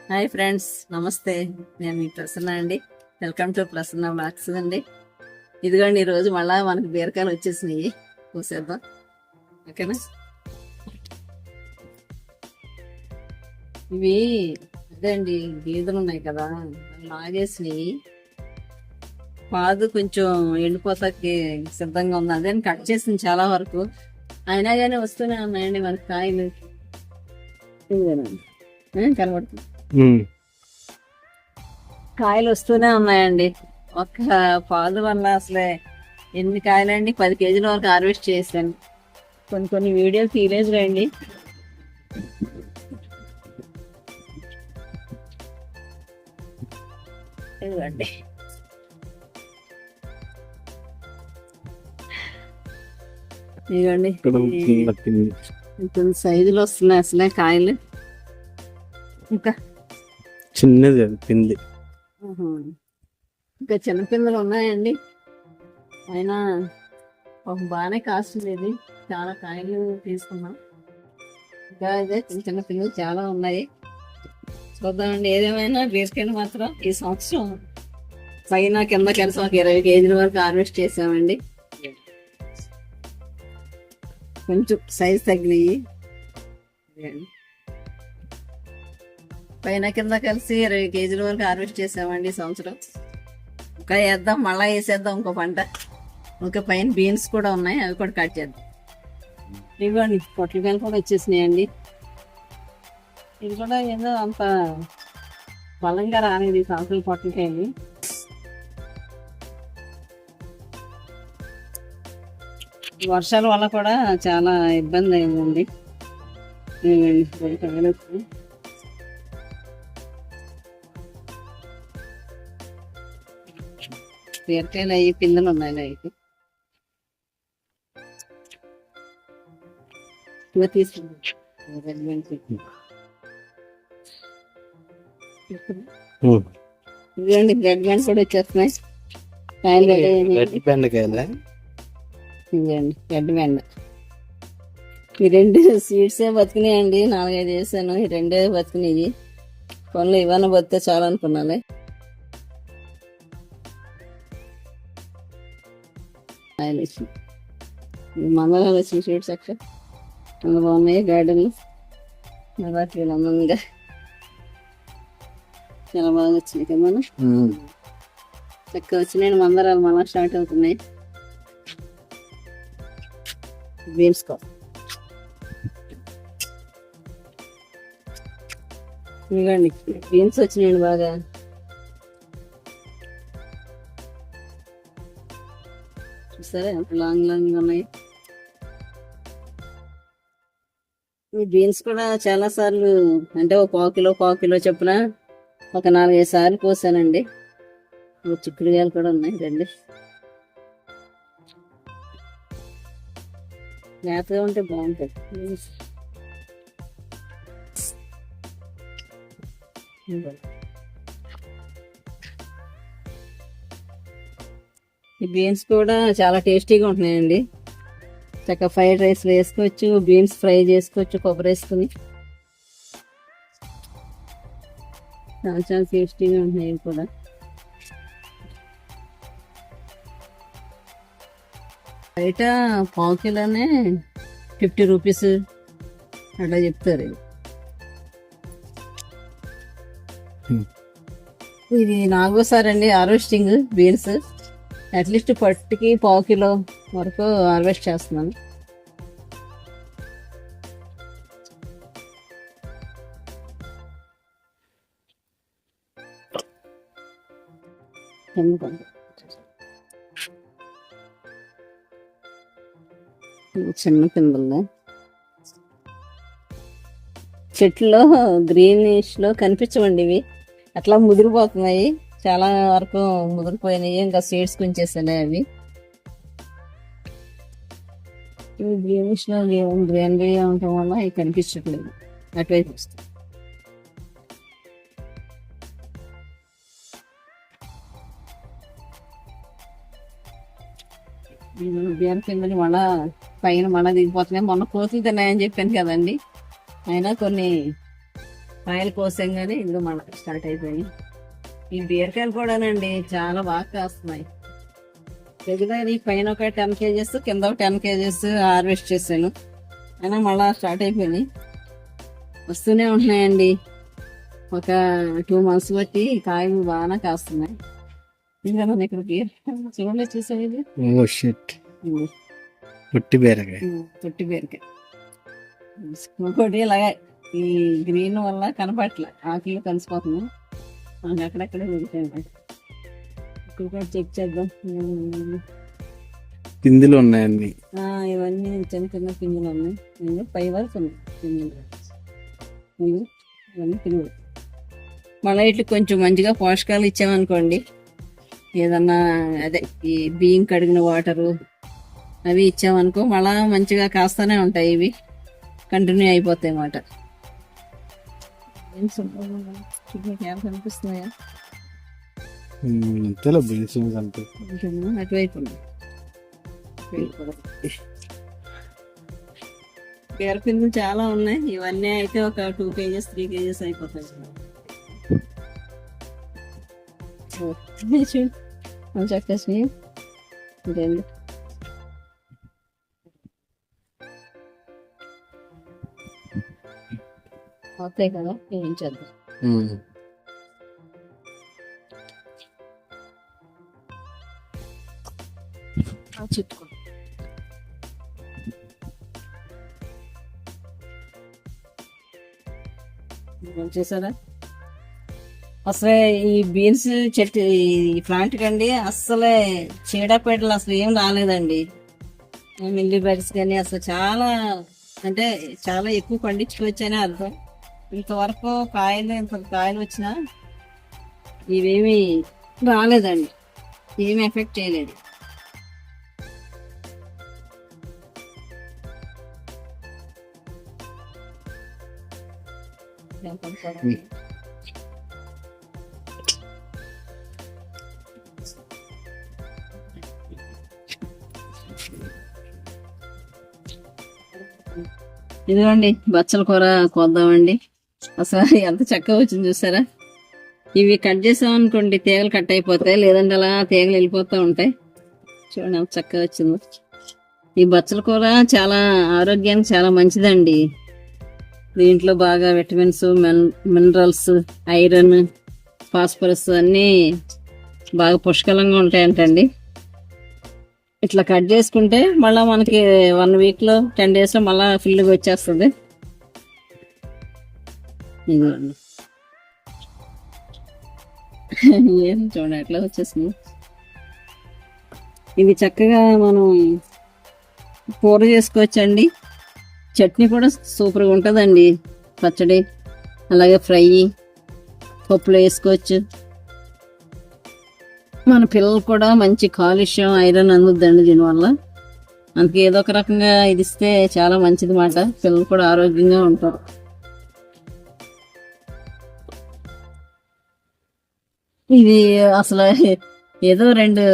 Hi friends, నమస్తే. నేను మీ ప్రసన్న అండి. వెల్కమ్ టు ప్రసన్న బ్లాగ్స్ అండి. ఇదిగోండి, ఈరోజు మళ్ళీ మనకి బీరకాయలు వచ్చేసినాయి. కోసేద్దాం, ఓకేనా? ఇవి అదే అండి, గీదలు ఉన్నాయి కదా, లాగేసినాయి. పాదు కొంచెం ఎండిపోతాకి సిద్ధంగా ఉంది. అదే కట్ చేసింది చాలా వరకు. అయినా కానీ వస్తూనే ఉన్నాయండి మనకి కాయలు. కనబడుతుంది, కాయలు వస్తూనే ఉన్నాయండి. ఒక్క పాదు వల్ల అసలే ఎన్ని కాయలండి, 10 కేజీల వరకు హార్వెస్ట్ చేశాను. కొన్ని వీడియోలు తీరేజ్ రండి. ఇదిగోండి, ఇదిగోండి, కొంచెం సైజులు వస్తున్నాయి అసలే కాయలు. ఇంకా చిన్నది పిండి, ఇంకా చిన్న పిందెలు ఉన్నాయండి. అయినా ఒక బాగానే కాస్తుంది. ఇది చాలా కాయలు తీసుకున్నాం. ఇంకా అదే చిన్న చిన్న పిందెలు చాలా ఉన్నాయి. చూద్దామండి. ఏదేమైనా బీరకాయలు మాత్రం ఈ సంవత్సరం పైన కింద కలిసి ఒక 20 కేజీల వరకు హార్వెస్ట్ చేసామండి. కొంచెం సైజ్ తగిలియి, పైన కింద కలిసి 20 కేజీల వరకు హార్వెస్ట్ చేసామండి ఈ సంవత్సరం. ఇంకా వేద్దాం, మళ్ళీ వేసేద్దాం ఇంకో పంట. ఇంకా పైన బీన్స్ కూడా ఉన్నాయి, అవి కూడా కట్ చేద్దాం. ఇవ్వండి, పొట్లకాయలు కూడా వచ్చేసినాయండి. ఇది కూడా ఏదో అంత బలంగా రానిది ఈ సంవత్సరం పొట్లకాయలు. వర్షాల వల్ల కూడా చాలా ఇబ్బంది అయిందండి. బీరకాయలు అయ్యి పిందెలు ఉన్నాయి అయితే తీసుకుంటాం. ఇదిగోండి, రెడ్ బ్యాండ్ కూడా వచ్చేస్తున్నాయి. బెండకాయలు, ఇదిగోండి రెడ్ బ్యాండ్. ఈ 2 సీడ్సే బతికినాయండి. 4-5 వేసాను, ఈ 2 బతికినాయి. పనులు ఇవన్నీ బతితే చాలా అనుకున్నాలే. మందరాలు వచ్చిన సీడ్స్ అక్కడ చాలా బాగున్నాయి. గార్డెన్లు అందంగా చాలా బాగా వచ్చినాయి కదా. మనం చక్కగా వచ్చినాయి మందరాలు. మళ్ళీ స్టార్ట్ అవుతున్నాయి. బీన్స్ ఇవ్వండి, బీన్స్ వచ్చినాయండి బాగా. చూసారా ఎంత లాంగ్ లాంగ్ ఉన్నాయి. ఈ బీన్స్ కూడా చాలా సార్లు, అంటే ఒక 1 కిలో చొప్పున ఒక 4-5 సార్లు కోసానండి. చిక్కుడుకాయలు కూడా ఉన్నాయి 2. లేతగా ఉంటే బాగుంటుంది. ఈ బీన్స్ కూడా చాలా టేస్టీగా ఉంటున్నాయండి. చక్కగా ఫ్రైడ్ రైస్ వేసుకోవచ్చు, బీన్స్ ఫ్రై చేసుకోవచ్చు కొబ్బరి వేసుకుని. చాలా చాలా టేస్టీగా ఉంటున్నాయి ఇవి కూడా. బయట 1 కిలోనే 50 రూపీస్ అట్లా చెప్తారు. ఇది 4వ అండి హార్వెస్టింగ్ బీన్స్. అట్లీస్ట్ పట్టుకి 1/4 కిలో వరకు హార్వెస్ట్ చేస్తున్నాను. చిన్న పిందల్లో చెట్లో గ్రీనిష్ లో కనిపించవండి ఇవి, అట్లా ముదిరిపోతున్నాయి. చాలా వరకు ముదిరిపోయినాయి. ఇంకా సీడ్స్ కొంచేసాయి అవి. ఇవి గ్రీనిష్ లో గ్రీనరీ ఉండటం వల్ల అవి కనిపించట్లేదు. అటువైపు వస్తాయి. బీర పిందెలు మళ్ళా పైన మళ్ళీ దిగిపోతున్నాయి. మొన్న కోతులు తిన్నాయని చెప్పాను కదండి. అయినా కొన్ని కాయలు కోసాం కానీ ఇందులో మళ్ళీ స్టార్ట్ అయిపోయినాయి. ఈ బీరకాయలు కూడానండి చాలా బాగా కాస్తున్నాయి. రెగ్యులర్ ఈ పైన ఒక 10 kgs కింద ఒక 10 kgs హార్వెస్ట్ చేశాను, అయినా మళ్ళీ స్టార్ట్ అయిపోయినాయి. వస్తూనే ఉంటున్నాయండి. ఒక 2 months బట్టి కాయలు బాగా కాస్తున్నాయి. ఇంకా మన ఇక్కడ చూడలే చూసావు ఇది ఓ షిట్, పొట్టి బీరకాయ. పొట్టి బీరకాయ. ఇంకోటి ఇలాగే ఈ గ్రీన్ వల్ల కనపట్ల ఆకులు కలిసిపోతుంది, మనకి అక్కడక్కడ దొరుకుతాయి. ఇక్కడ కూడా చెక్ చేద్దాం. పిందులు ఉన్నాయండి. ఇవన్నీ చిన్న చిన్న పిందులు ఉన్నాయి, పై వరకు ఉన్నాయి పిందులు. ఇవన్నీ పిందులు. మళ్ళీ ఇట్లా కొంచెం మంచిగా పోషకాలు ఇచ్చామనుకోండి, ఏదన్నా అదే ఈ బియ్యం కడిగిన వాటరు అవి ఇచ్చామనుకో మళ్ళా మంచిగా కాస్తూనే ఉంటాయి. ఇవి కంటిన్యూ అయిపోతాయి అన్నమాట. కనిపిస్తున్నాయా? అటువైపు బీరపిందులు చాలా ఉన్నాయి. ఇవన్నీ అయితే ఒక 2 kgs 3 kgs అయిపోతాయి. చక్కసి ఇంకేంటి అవుతాయి కదా, ఏం చేద్దాం. చుట్టుకో చేసారా? అసలే ఈ బీన్స్ చెట్టు ఈ ప్లాంట్ కండి అస్సలే చీడపేటలు అసలు ఏం రాలేదండి. మిల్లీ బర్డ్స్ కానీ అసలు చాలా అంటే చాలా ఎక్కువ పండించుకోవచ్చనే అర్థం. ఇంతవరకు ఇంత కాయలు వచ్చినా ఇవేమి రాలేదండి, ఏమి ఎఫెక్ట్ చేయలేదు. ఇదిగోండి బచ్చల కూర కోద్దామండి. అసలు ఎంత చక్కగా వచ్చింది చూసారా? ఇవి కట్ చేసామనుకోండి తీగలు కట్ అయిపోతాయి, లేదంటే అలా తీగలు వెళ్ళిపోతూ ఉంటాయి. చూడండి ఎంత చక్కగా వచ్చిందో. ఈ బచ్చల కూర చాలా ఆరోగ్యానికి చాలా మంచిదండి. దీంట్లో బాగా విటమిన్స్, మినరల్స్, ఐరన్, ఫాస్ఫరస్ అన్నీ బాగా పుష్కలంగా ఉంటాయంటండి. ఇట్లా కట్ చేసుకుంటే మళ్ళీ మనకి 1 weekలో 10 daysలో మళ్ళీ ఫుల్గా వచ్చేస్తుంది. ఇదిగోండి ఏం చూడండి ఎట్లా వచ్చేసింది. ఇది చక్కగా మనం కూర చేసుకోవచ్చండి. చట్నీ కూడా సూపర్గా ఉంటుందండి. పచ్చడి అలాగే ఫ్రై పప్పులో వేసుకోవచ్చు. మన పిల్లలు కూడా మంచి కాల్షియం, ఐరన్ అందుద్దండి దీనివల్ల. అందుకే ఏదో ఒక రకంగా ఇది ఇస్తే చాలా మంచిది మాట. పిల్లలు కూడా ఆరోగ్యంగా ఉంటారు. ఇది అసలు ఏదో 2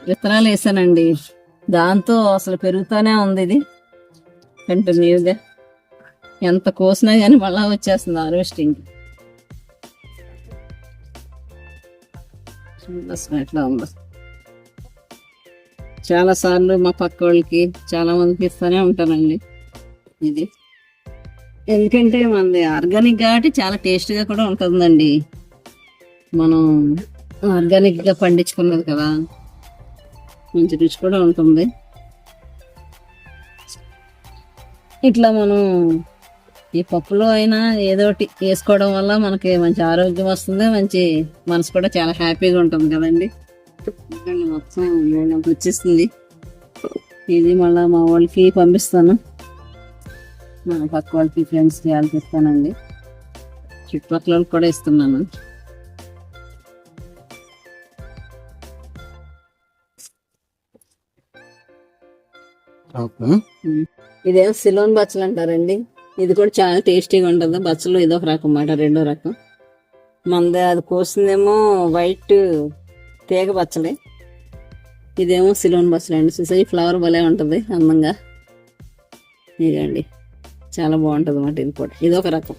విత్తనాలు వేసానండి, దాంతో అసలు పెరుగుతూనే ఉంది. ఇది కంటిన్యూగా ఎంత కోసినా కానీ మళ్ళా వచ్చేస్తుంది హార్వెస్టింగ్. అసలు ఎట్లా ఉందో. చాలా సార్లు మా పక్క వాళ్ళకి చాలా మందికి ఇస్తూనే ఉంటానండి ఇది. ఎందుకంటే మనది ఆర్గానిక్ కాబట్టి చాలా టేస్ట్గా కూడా ఉంటుందండి. మనం ఆర్గానిక్గా పండించుకున్నది కదా, మంచి రుచి కూడా ఉంటుంది. ఇట్లా మనం ఈ పప్పులో అయినా ఏదో ఒకటి వేసుకోవడం వల్ల మనకి మంచి ఆరోగ్యం వస్తుంది, మంచి మనసు కూడా చాలా హ్యాపీగా ఉంటుంది కదండి. మొత్తం వచ్చేస్తుంది. ఇది మళ్ళీ మా వాళ్ళకి పంపిస్తాను, మా పక్క వాళ్ళకి, ఫ్రెండ్స్కి వాళ్ళకి ఇస్తానండి. చుట్టుపక్కల వాళ్ళకి కూడా ఇస్తున్నాను. ఇదేమో సిలోన్ బచ్చలు అంటారండి. ఇది కూడా చాలా టేస్టీగా ఉంటుంది. బచ్చలు ఇదొక రకం అన్నమాట, 2వ రకం. మనది అది కోసిందేమో వైట్ తీగ బచ్చలే, ఇదేమో సిలోన్ బచ్చలు అండి. చూసా ఈ ఫ్లవర్ భలే ఉంటుంది అందంగా. ఇదండి చాలా బాగుంటుంది అన్నమాట. ఇది కూడా ఇదొక రకం.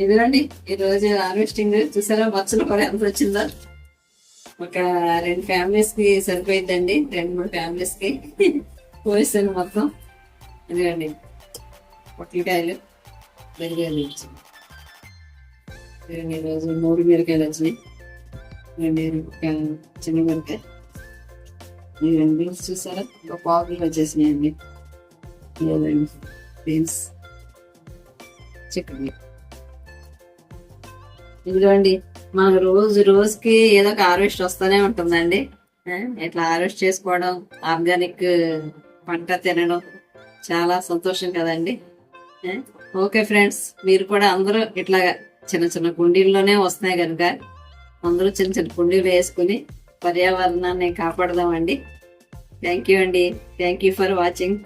ఇదిగోండి ఈ రోజు హార్వెస్టింగ్ చూసారా, మచ్చలు కూడా ఎంత వచ్చిందో. ఒక 2 ఫ్యామిలీస్ కి సరిపోయిద్దండి, 2-3 ఫ్యామిలీస్ కి పోయిస్తాను మొత్తం. ఇదిగోండి పొట్లకాయలు, బెండకాయలు వచ్చింది. ఇదిగోండి ఈరోజు 3 మిరకాయలు వచ్చినాయి. ఇదిగోండి చిన్న మిరకాయ. ఇదిగోండి చూసారా, ఒక పావులు వచ్చేసినాయండి. ఇదిగోండి బీన్స్, చికెన్. ఇదిగోండి మనకు రోజుకి ఏదో ఒక హార్వెస్ట్ వస్తూనే ఉంటుందండి. ఇట్లా హార్వెస్ట్ చేసుకోవడం, ఆర్గానిక్ పంట తినడం చాలా సంతోషం కదండి. ఓకే ఫ్రెండ్స్, మీరు కూడా అందరూ ఇట్లా చిన్న చిన్న కుండీల్లోనే వస్తున్నాయి కనుక అందరూ చిన్న చిన్న కుండీలు వేసుకుని పర్యావరణాన్ని కాపాడదామండి. థ్యాంక్ యూ అండి. Thank you for watching.